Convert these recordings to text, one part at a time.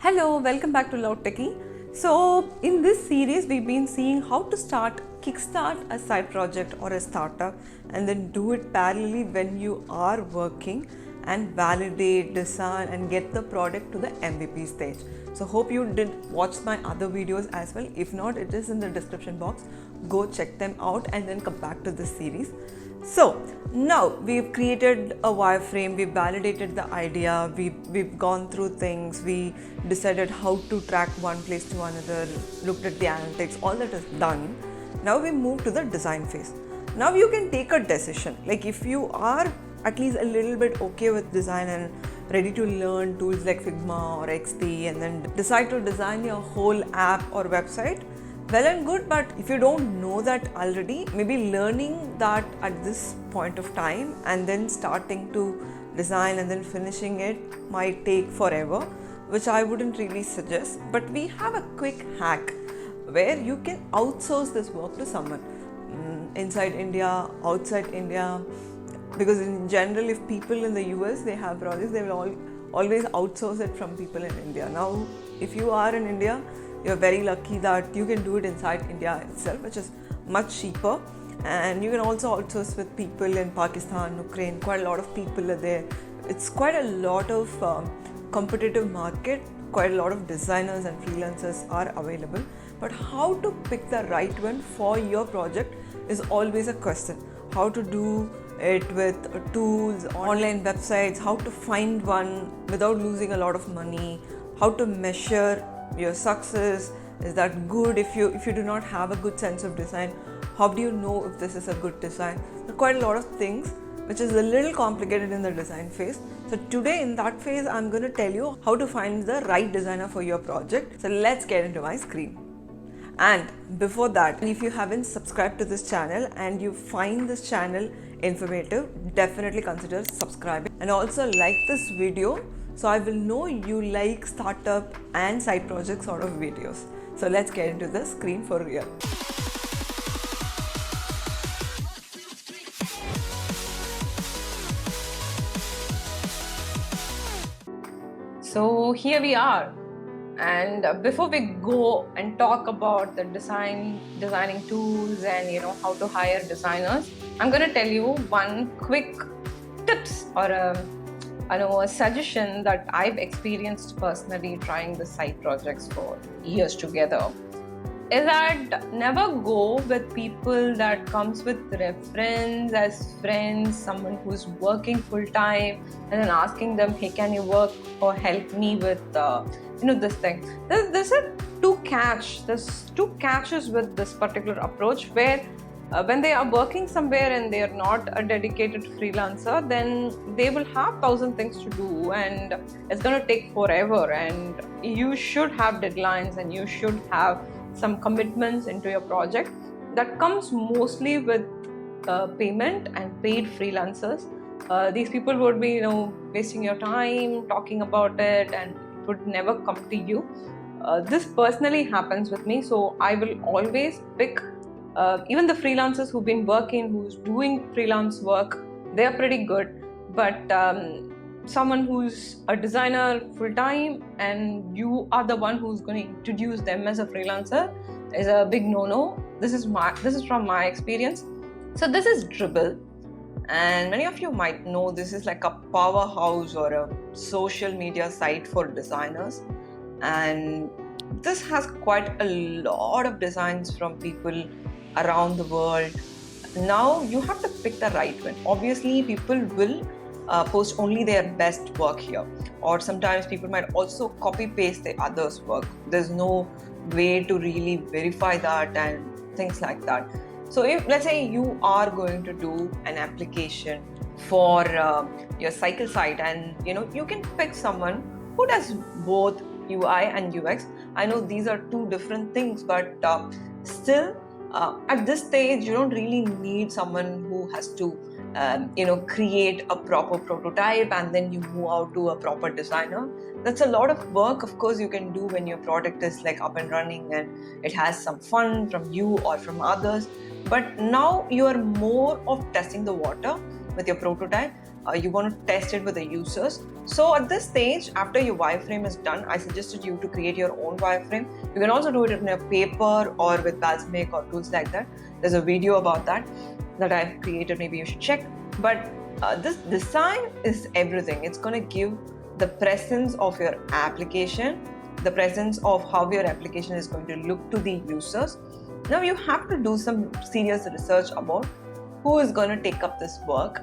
Hello, welcome back to Loud Techie. So, in this series, we've been seeing how to kickstart a side project or a startup and then do it parallelly when you are working and validate, design, and get the product to the MVP stage. So, hope you did watch my other videos as well. If not, it is in the description box. Go check them out and then come back to this series. So now we've created a wireframe, we've validated the idea, we've gone through things, we decided how to track one place to another, looked at the analytics, all that is done. Now we move to the design phase. Now you can take a decision, like if you are at least a little bit okay with design and ready to learn tools like Figma or XD and then decide to design your whole app or website, well and good, but if you don't know that already, maybe learning that at this point of time and then starting to design and then finishing it might take forever, which I wouldn't really suggest. But we have a quick hack where you can outsource this work to someone inside India, outside India, because in general, if people in the US they have projects, they will always outsource it from people in India. Now, if you are in India, you're very lucky that you can do it inside India itself, which is much cheaper. And you can also outsource with people in Pakistan, Ukraine, quite a lot of people are there. It's quite a lot of competitive market, quite a lot of designers and freelancers are available. But how to pick the right one for your project is always a question. How to do it with tools, online websites, how to find one without losing a lot of money, how to measure your success, is that good? If you do not have a good sense of design, how do you know if this is a good design? There are quite a lot of things which is a little complicated in the design phase. So today in that phase, I'm going to tell you how to find the right designer for your project. So let's get into my screen. And before that, if you haven't subscribed to this channel and you find this channel informative, definitely consider subscribing and also like this video, so I will know you like startup and side project sort of videos. So let's get into the screen for real. So here we are. And before we go and talk about the designing tools and how to hire designers, I'm going to tell you one quick tips or a suggestion that I've experienced personally trying the side projects for years together is that never go with people that comes with reference as friends, someone who's working full time, and then asking them, hey, can you work or help me with this thing. There's two catches with this particular approach where when they are working somewhere and they are not a dedicated freelancer, then they will have 1,000 things to do and it's going to take forever, and you should have deadlines and you should have some commitments into your project. That comes mostly with payment and paid freelancers. These people would be wasting your time talking about it and it would never come to you. This personally happens with me, so I will always pick even the freelancers who've been working, who's doing freelance work, they're pretty good. But someone who's a designer full-time and you are the one who's going to introduce them as a freelancer is a big no-no. This is from my experience. So this is Dribbble, and many of you might know this is like a powerhouse or a social media site for designers, and this has quite a lot of designs from people around the world. Now you have to pick the right one. Obviously people will post only their best work here, or sometimes people might also copy paste the others' work. There's no way to really verify that and things like that. So if let's say you are going to do an application for your cycle site, and you can pick someone who does both UI and UX. I know these are two different things, but still at this stage you don't really need someone who has to create a proper prototype and then you move out to a proper designer. That's a lot of work, of course, you can do when your product is like up and running and it has some fun from you or from others. But now you are more of testing the water with your prototype. you want to test it with the users. So at this stage, after your wireframe is done, I suggested you to create your own wireframe. You can also do it in a paper or with Balsamiq or tools like that. There's a video about that I've created, maybe you should check. But this design is everything. It's going to give the presence of your application, the presence of how your application is going to look to the users. Now you have to do some serious research about who is going to take up this work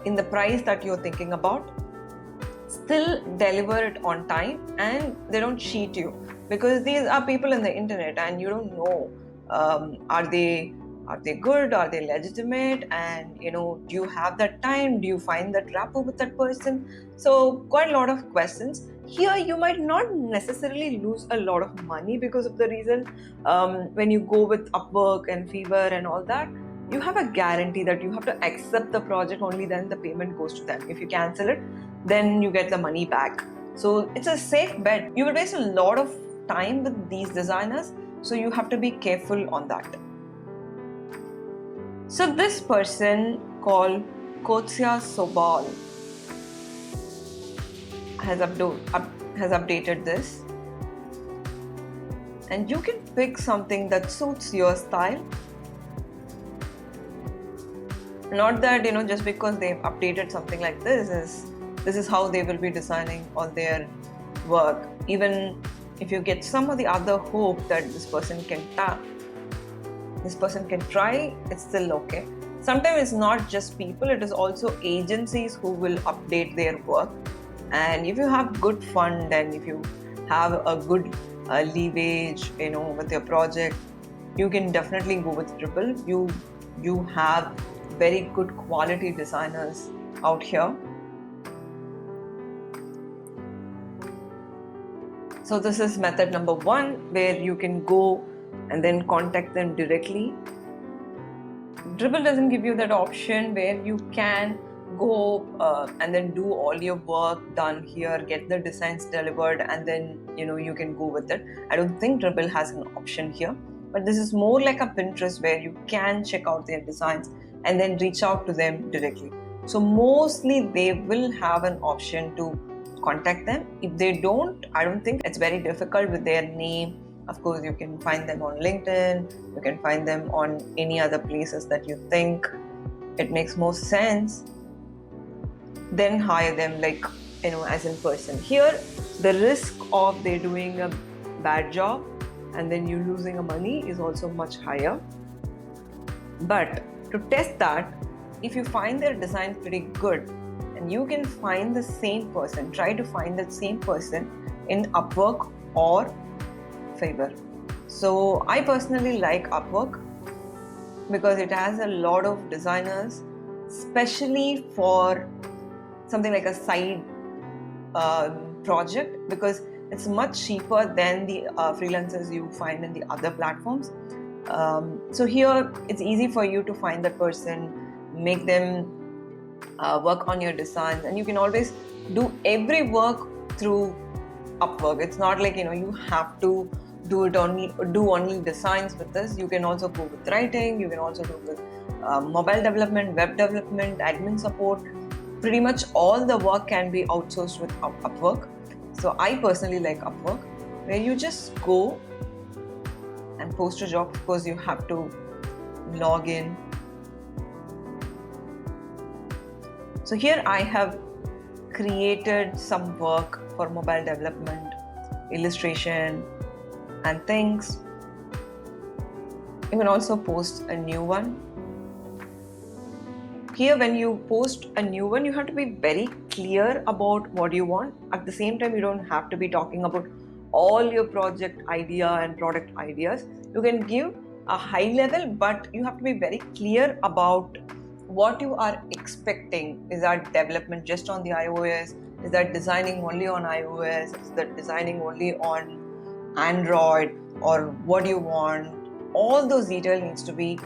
in the price that you're thinking about. Still deliver it on time and they don't cheat you, because these are people in the internet and you don't know are they good, are they legitimate, and do you have that time, do you find that rapport with that person? So quite a lot of questions here. You might not necessarily lose a lot of money because of the reason when you go with Upwork and Fiverr and all that, you have a guarantee that you have to accept the project, only then the payment goes to them. If you cancel it, then you get the money back. So it's a safe bet. You will waste a lot of time with these designers, so you have to be careful on that. So this person called Kotsia Sobal has updated this, and you can pick something that suits your style. Not that just because they've updated something like this is how they will be designing all their work. Even if you get some of the other hope that this person can try, it's still okay. Sometimes it's not just people, it is also agencies who will update their work. And if you have good fund and if you have a good leverage with your project, you can definitely go with Dribbble. You have very good quality designers out here. So this is method number 1, where you can go and then contact them directly. Dribbble doesn't give you that option where you can go and then do all your work done here, get the designs delivered, and then you can go with it. I don't think Dribbble has an option here, but this is more like a Pinterest where you can check out their designs and then reach out to them directly. So mostly they will have an option to contact them. If they don't, I don't think it's very difficult with their name. Of course, you can find them on LinkedIn, you can find them on any other places that you think it makes most sense. Then hire them as in person. Here, the risk of they doing a bad job and then you losing money is also much higher. But to test that, if you find their design pretty good and you can find the same person, try to find that same person in Upwork or Fiverr. So I personally like Upwork because it has a lot of designers, especially for something like a side project, because it's much cheaper than the freelancers you find in the other platforms. So here it's easy for you to find that person, make them work on your designs, and you can always do every work through Upwork. It's not like you have to do only designs with this. You can also go with writing, you can also do with mobile development, web development, admin support. Pretty much all the work can be outsourced with Upwork. So I personally like Upwork, where you just go and post a job. Of course, you have to log in. So here I have created some work for mobile development, illustration, and things. You can also post a new one. Here, when you post a new one, you have to be very clear about what you want. At the same time, you don't have to be talking about all your project idea and product ideas. You can give a high level, but you have to be very clear about what you are expecting. Is that development just on the iOS? Is that designing only on iOS? Is that designing only on Android? Or what do you want? All those details needs to be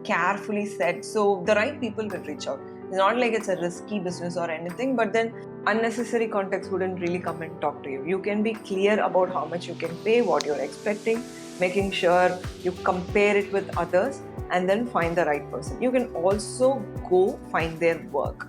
carefully said, so the right people will reach out. It's not like it's a risky business or anything, but then unnecessary contacts wouldn't really come and talk to you. You can be clear about how much you can pay, what you're expecting, making sure you compare it with others, and then find the right person. You can also go find their work.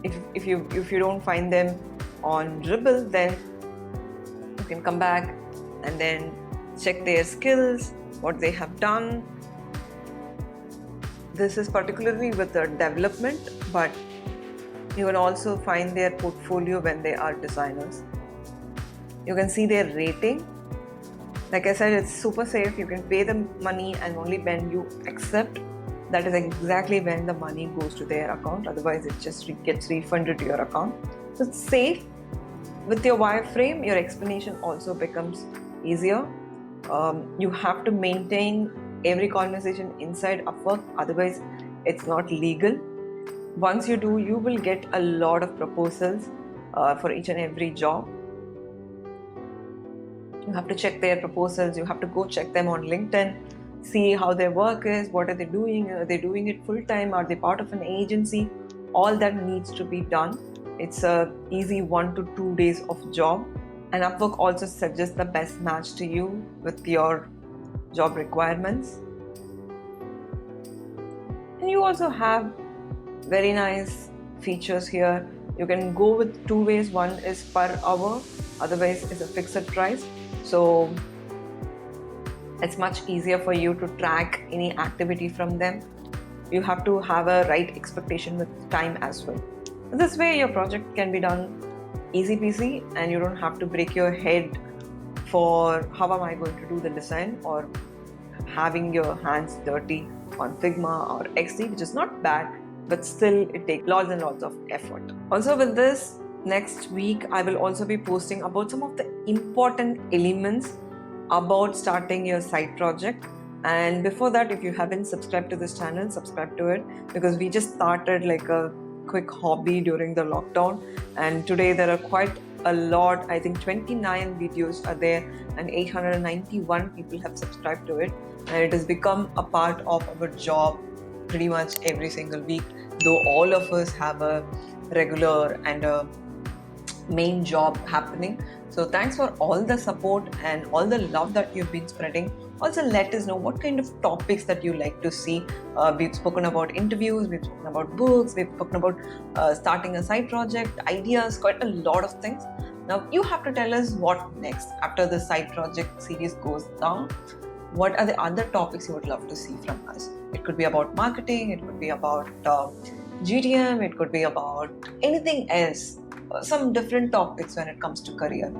If you don't find them on Dribbble, then you can come back and then check their skills, what they have done. This is particularly with the development, but you can also find their portfolio when they are designers. You can see their rating. Like I said, it's super safe. You can pay them money, and only when you accept, that is exactly when the money goes to their account. Otherwise, it just gets refunded to your account. So it's safe. With your wireframe, your explanation also becomes easier. You have to maintain every conversation inside Upwork, otherwise it's not legal. Once you do, you will get a lot of proposals for each and every job. You have to check their proposals, you have to go check them on LinkedIn, see how their work is, what are they doing, are they doing it full time, are they part of an agency? All that needs to be done. It's a easy 1 to 2 days of job, and Upwork also suggests the best match to you with your job requirements. And you also have very nice features here. You can go with 2 ways. One is per hour, otherwise it's a fixed price. So it's much easier for you to track any activity from them. You have to have a right expectation with time as well. This way your project can be done easy peasy, and you don't have to break your head for how am I going to do the design, or having your hands dirty on Figma or XD, which is not bad, but still it takes lots and lots of effort. Also with this, next week I will also be posting about some of the important elements about starting your side project. And before that, if you haven't subscribed to this channel, subscribe to it, because we just started like a quick hobby during the lockdown, and today there are quite a lot. I think 29 videos are there and 891 people have subscribed to it, and it has become a part of our job pretty much every single week, though all of us have a regular and a main job happening. So thanks for all the support and all the love that you've been spreading. Also let us know what kind of topics that you like to see. We've spoken about interviews, we've spoken about books, we've spoken about starting a side project, ideas, quite a lot of things. Now you have to tell us what next after the side project series goes down. What are the other topics you would love to see from us? It could be about marketing, it could be about GTM, it could be about anything else. Some different topics when it comes to career.